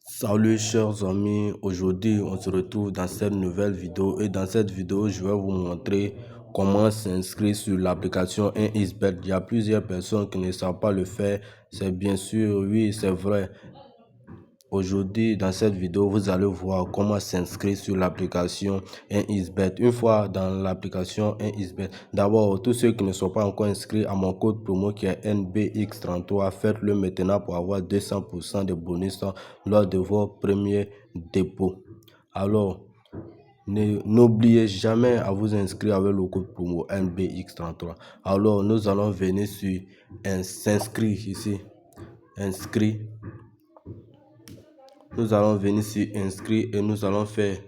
Salut chers amis, aujourd'hui on se retrouve dans cette nouvelle vidéo et dans cette vidéo je vais vous montrer comment s'inscrire sur l'application 1xBet. Il y a plusieurs personnes qui ne savent pas le faire, c'est bien sûr, oui c'est vrai. Aujourd'hui, dans cette vidéo, vous allez voir comment s'inscrire sur l'application 1xBet. Une fois dans l'application 1xBet, d'abord, tous ceux qui ne sont pas encore inscrits à mon code promo qui est NBX33, faites-le maintenant pour avoir 200% de bonus lors de vos premiers dépôts. Alors, n'oubliez jamais à vous inscrire avec le code promo NBX33. Alors, nous allons venir sur s'inscrire ici. Inscrire. Nous allons venir sur inscrire et nous allons faire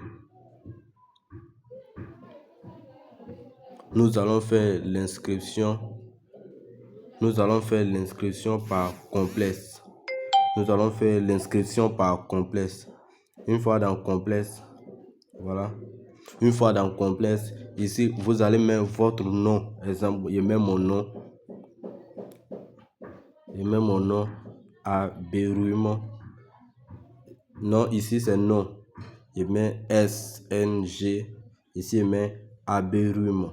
l'inscription. Nous allons faire l'inscription par complexe. Nous allons faire l'inscription par complexe. Une fois dans complexe, voilà. Une fois dans complexe, ici vous allez mettre votre nom. Exemple, je mets mon nom. Je mets mon nom à Beruimo. Non, ici c'est non. Je mets SNG. Ici je mets Aberumo.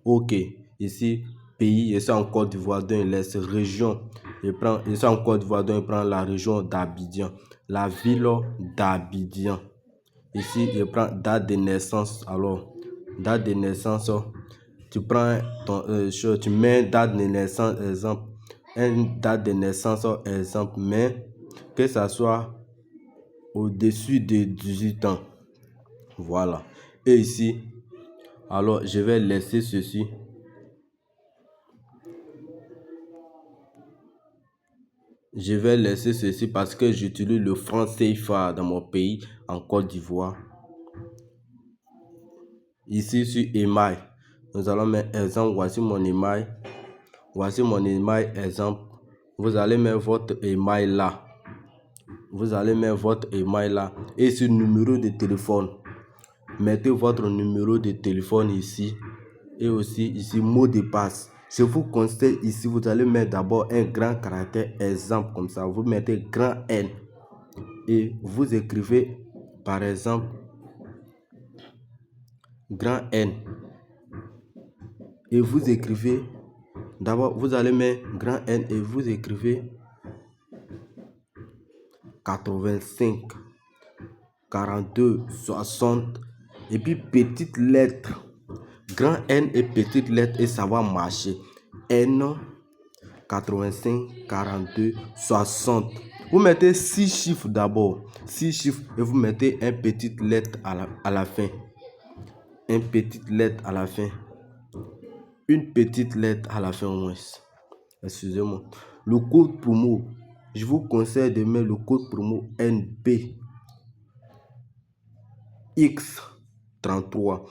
Ok. Ici pays, je suis en Côte d'Ivoire, donc laisse région. Je suis en Côte d'Ivoire, donc je prends la région d'Abidjan. La ville d'Abidjan. Ici je prends date de naissance. Alors date de naissance, tu prends tu mets date de naissance exemple. Une date de naissance exemple, mais que ça soit au-dessus de 18 ans. Voilà. Et ici, alors je vais laisser ceci. Je vais laisser ceci parce que j'utilise le franc CFA dans mon pays, en Côte d'Ivoire. Ici sur email, nous allons mettre exemple. Voici mon email. Voici mon email exemple. Vous allez mettre votre email là. Vous allez mettre votre email là. Et sur numéro de téléphone, mettez votre numéro de téléphone ici. Et aussi ici mot de passe. Je vous conseille ici, vous allez mettre d'abord un grand caractère exemple comme ça. Vous mettez grand N. Et vous écrivez par exemple grand N. Et vous écrivez, d'abord vous allez mettre grand N et vous écrivez 85 42 60 et puis petite lettre grand N et petite lettre et ça va marcher. N 85 42 60. Vous mettez 6 chiffres d'abord, 6 chiffres et vous mettez une petite lettre à la fin. Une petite lettre à la fin. Une petite lettre à la fin au moins. Excusez-moi. Le code promo, je vous conseille de mettre le code promo NBX33.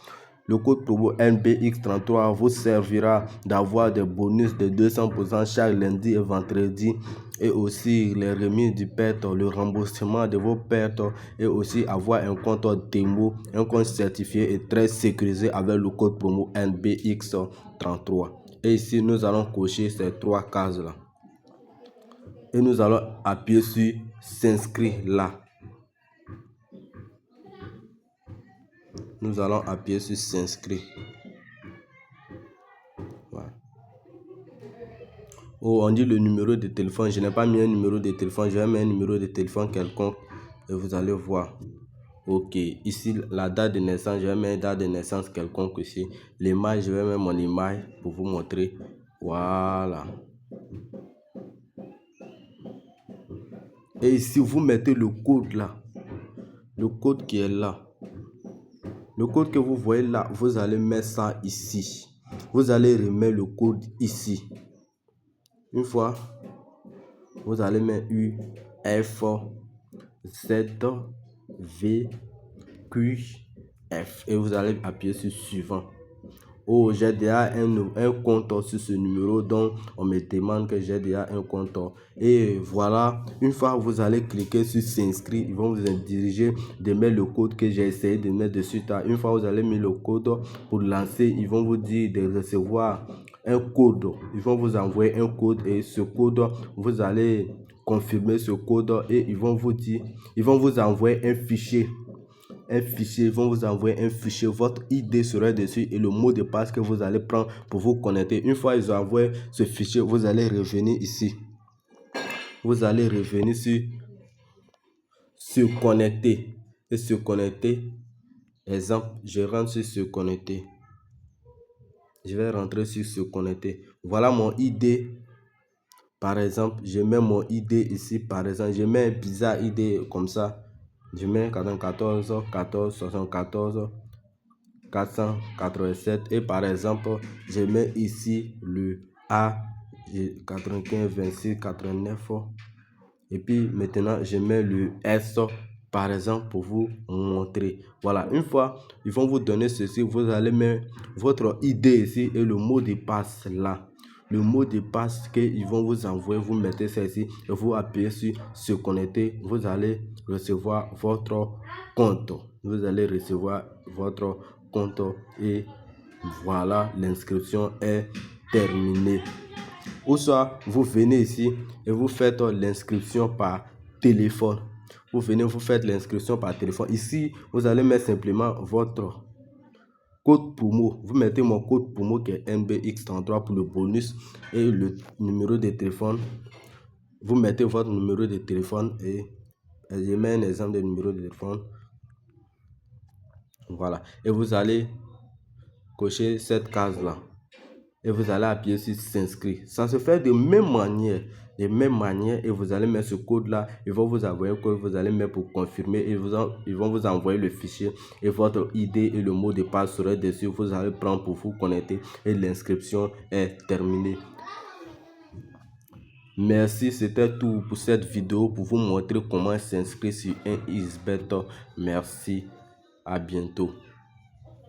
Le code promo NBX33 vous servira d'avoir des bonus de 200% chaque lundi et vendredi, et aussi les remises du perte, le remboursement de vos pertes, et aussi avoir un compte démo, un compte certifié et très sécurisé avec le code promo NBX33. Et ici nous allons cocher ces 3 cases là et nous allons appuyer sur s'inscrire là. Nous allons appuyer sur s'inscrire. Voilà. Oh, on dit le numéro de téléphone. Je n'ai pas mis un numéro de téléphone. Je vais mettre un numéro de téléphone quelconque et vous allez voir. Ok, ici la date de naissance. Je vais mettre une date de naissance quelconque ici. L'email, je vais mettre mon email pour vous montrer. Voilà. Et ici, vous mettez le code là. Le code qui est là. Le code que vous voyez là, vous allez mettre ça ici. Vous allez remettre le code ici. Une fois, vous allez mettre U, F, Z, V, Q, F. Et vous allez appuyer sur suivant. Oh, j'ai déjà un compte sur ce numéro, donc on me demande que j'ai déjà un compte. Et voilà, une fois vous allez cliquer sur s'inscrire, ils vont vous diriger de mettre le code que j'ai essayé de mettre dessus. Une fois vous allez mettre le code pour lancer, ils vont vous dire de recevoir un code. Ils vont vous envoyer un code et ce code, vous allez confirmer ce code et ils vont vous dire, ils vont vous envoyer un fichier. Ils vont vous envoyer un fichier, votre ID sera dessus et le mot de passe que vous allez prendre pour vous connecter. Une fois ils ont envoyé ce fichier, vous allez revenir ici. Vous allez revenir sur se connecter et se connecter. Exemple, je rentre sur se connecter. Je vais rentrer sur se connecter. Voilà mon ID. Par exemple, je mets mon ID ici. Par exemple, je mets un bizarre ID comme ça. Je mets 94 14 74 487 et par exemple, je mets ici le A 95 26 89 et puis maintenant je mets le S par exemple pour vous montrer. Voilà, une fois ils vont vous donner ceci, vous allez mettre votre ID ici et le mot de passe là. Le mot de passe qu'ils vont vous envoyer, vous mettez ça ici et vous appuyez sur se connecter. Vous allez recevoir votre compte. Vous allez recevoir votre compte et voilà, l'inscription est terminée. Ou soit vous venez ici et vous faites l'inscription par téléphone. Vous venez, vous faites l'inscription par téléphone. Ici, vous allez mettre simplement votre code promo. Vous mettez mon code promo qui est MBX33 pour le bonus et le numéro de téléphone. Vous mettez votre numéro de téléphone et je mets un exemple de numéro de téléphone. Voilà. Et vous allez cocher cette case-là. Et vous allez appuyer sur s'inscrire. Ça se fait de même manière. De même manière. Et vous allez mettre ce code-là. Ils vont vous envoyer un code. Vous allez mettre pour confirmer. Et ils vont vous envoyer le fichier. Et votre ID et le mot de passe sera dessus. Vous allez prendre pour vous connecter. Et l'inscription est terminée. Merci, c'était tout pour cette vidéo. Pour vous montrer comment s'inscrire sur un XBET. Merci. À bientôt.